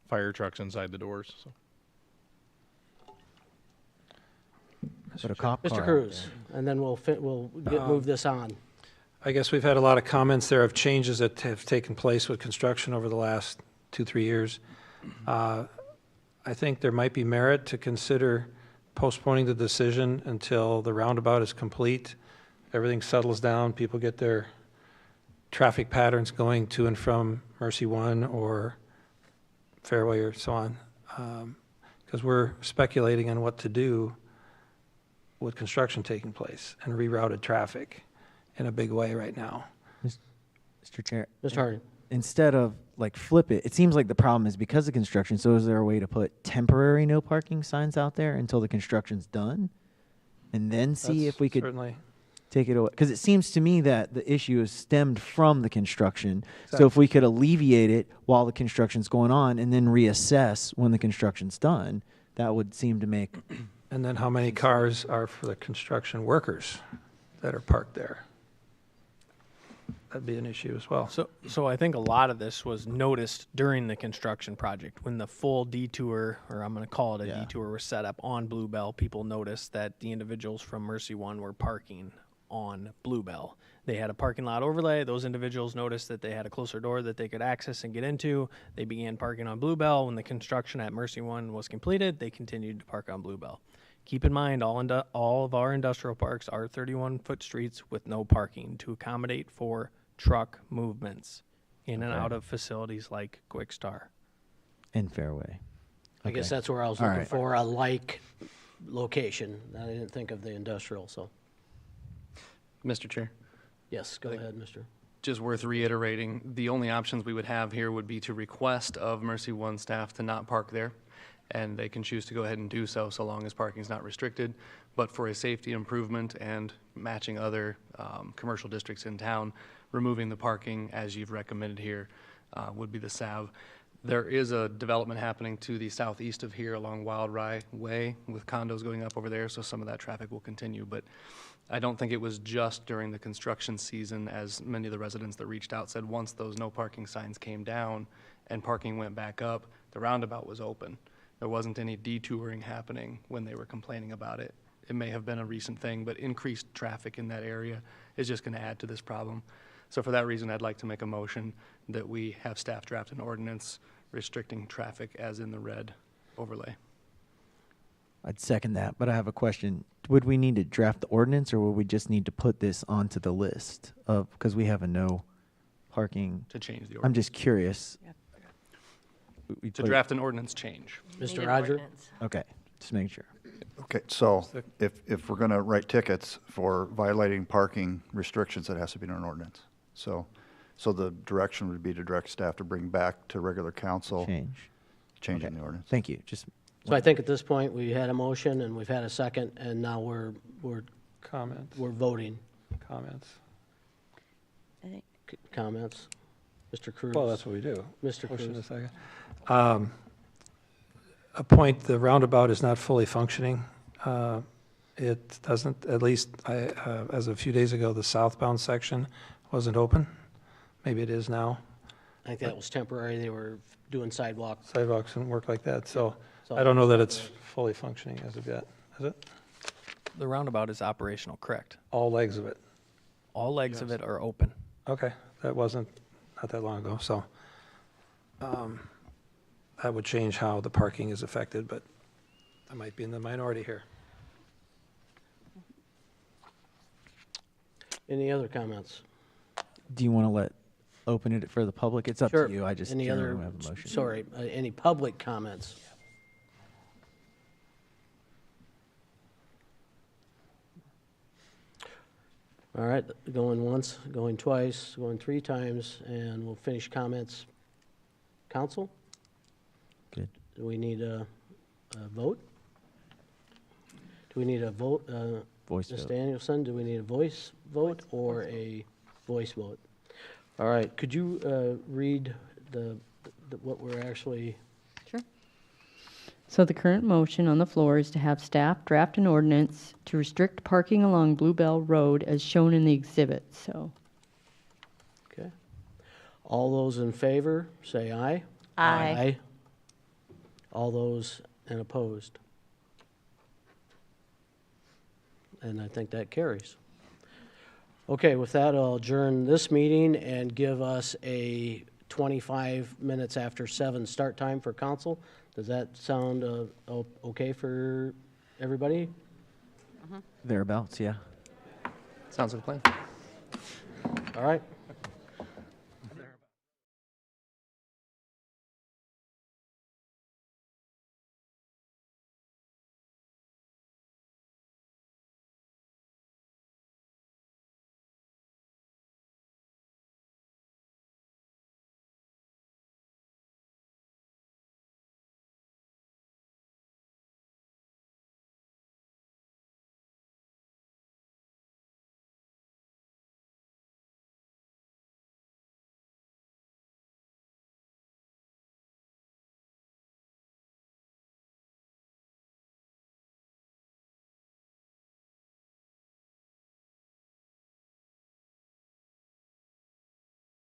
fire trucks inside the doors. So. Put a cop car Mr. out Cruz, there. and then we'll move this on. I guess we've had a lot of comments there of changes that have taken place with construction over the last 2-3 years. I think there might be merit to consider postponing the decision until the roundabout is complete. Everything settles down, people get their traffic patterns going to and from Mercy One or Fairway or so on. Because we're speculating on what to do with construction taking place and rerouted traffic in a big way right now. Mr. Chair. Mr. Harding. Instead of like flip it, it seems like the problem is because of construction. So is there a way to put temporary no parking signs out there until the construction's done? And then see That's if we could certainly take it away? Because it seems to me that the issue is stemmed from the construction. So if we could alleviate it while the construction's going on and then reassess when the construction's done, that would seem to make... And then how many cars are for the construction workers that are parked there? That'd be an issue as well. So I think a lot of this was noticed during the construction project when the full detour, or I'm going to call it a detour, was set up on Bluebell. People noticed that the individuals from Mercy One were parking on Bluebell. They had a parking lot overlay. Those individuals noticed that they had a closer door that they could access and get into. They began parking on Bluebell. When the construction at Mercy One was completed, they continued to park on Bluebell. Keep in mind, all of our industrial parks are 31-foot streets with no parking to accommodate for truck movements in and out of facilities like Quick Star. And Fairway. I guess that's where I was looking for a like location. I didn't think of the industrial, so. Mr. Chair, Yes, go ahead, Mr. just worth reiterating, the only options we would have here would be to request of Mercy One staff to not park there, and they can choose to go ahead and do so long as parking is not restricted. But for a safety improvement and matching other commercial districts in town, removing the parking as you've recommended here would be the salve. There is a development happening to the southeast of here along Wild Rye Way with condos going up over there, so some of that traffic will continue. But I don't think it was just during the construction season, as many of the residents that reached out said once those no parking signs came down and parking went back up, the roundabout was open. There wasn't any detouring happening when they were complaining about it. It may have been a recent thing, but increased traffic in that area is just going to add to this problem. So for that reason, I'd like to make a motion that we have staff draft an ordinance restricting traffic as in the red overlay. I'd second that, but I have a question. Would we need to draft the ordinance, or would we just need to put this onto the list of, because we have a no parking? To change the I'm ordinance. just curious. We To put- draft an ordinance change. Mr. Roger? Okay, just making sure. Okay, so if we're going to write tickets for violating parking restrictions, it has to be in an ordinance. So the direction would be to direct staff to bring back to regular council, changing Okay. the ordinance. Thank you. Just So I think at this point, we had a motion and we've had a second, and now we're Comments? voting. Comments? Comments? Mr. Cruz? Well, that's what we do. Mr. Motion Cruz? and a second. A point, the roundabout is not fully functioning. It doesn't, at least as a few days ago, the southbound section wasn't open. Maybe it is now. I think that was temporary. They were doing sidewalk. Sidewalks didn't work like that, so So I don't know that it's fully functioning as of yet, is it? The roundabout is operational, correct? All legs of it. All legs of it are open. Okay, that wasn't, not that long ago, so that would change how the parking is affected, but I might be in the minority here. Any other comments? Do you want to open it for the public? It's up Sure. to you. I just Any generally other, have a motion. sorry, any public comments? All right, going once, going twice, going 3 times, and we'll finish comments. Council? Good. Do we need a vote? Do we need a vote? Voice Ms. vote. Danielson, do we need a voice vote or a voice vote? All right, could you read what we're actually, Sure. So the current motion on the floor is to have staff draft an ordinance to restrict parking along Bluebell Road as shown in the exhibit, so. okay. All those in favor, say aye. Aye. All those and opposed? And I think that carries. Okay, with that, I'll adjourn this meeting and give us a 25 minutes after 7 start time for council. Does that sound okay for everybody? Thereabouts, yeah. Sounds like a plan. All right,